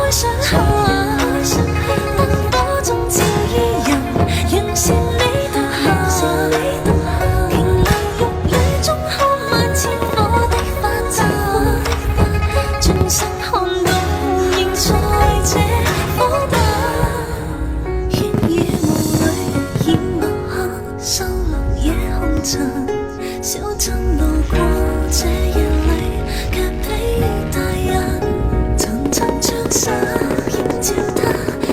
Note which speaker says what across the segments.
Speaker 1: 開想下，燈火中照依人，仍是你獨下。停留玉女中看萬千火的花綻，盡心看到仍在這火把。煙雨霧裏掩幕下，收錄夜紅塵。小鎮路過這夜裏，卻比大人層層唱灑，映照他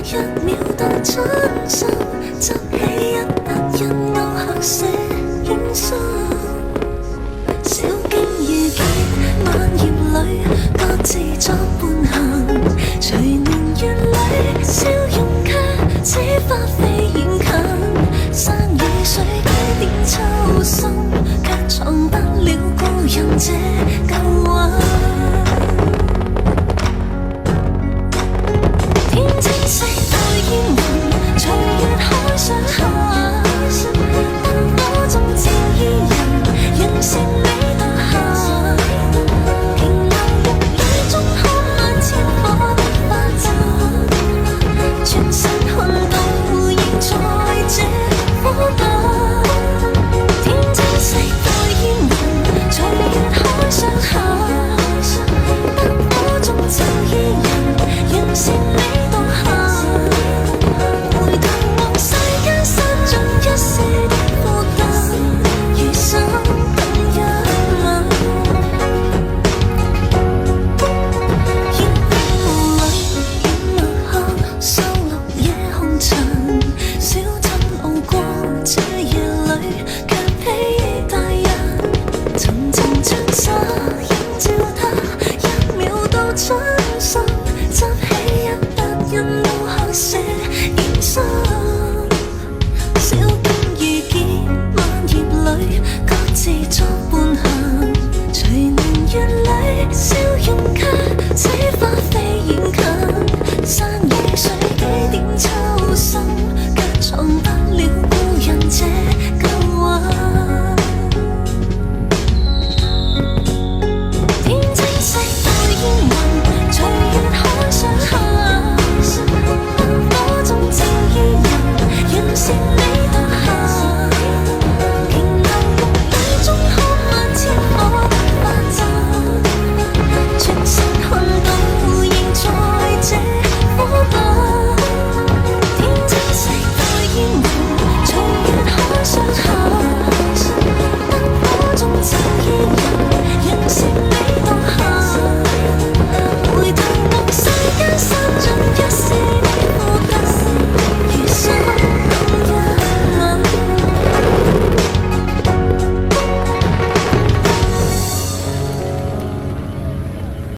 Speaker 1: 一秒當真心，執起一沓印勾黑色影信。小徑遇見萬葉裏，各自作伴行。隨年月裏，笑容卻似花飛遠近。山與水幾點秋深，卻藏不了故人這舊魂。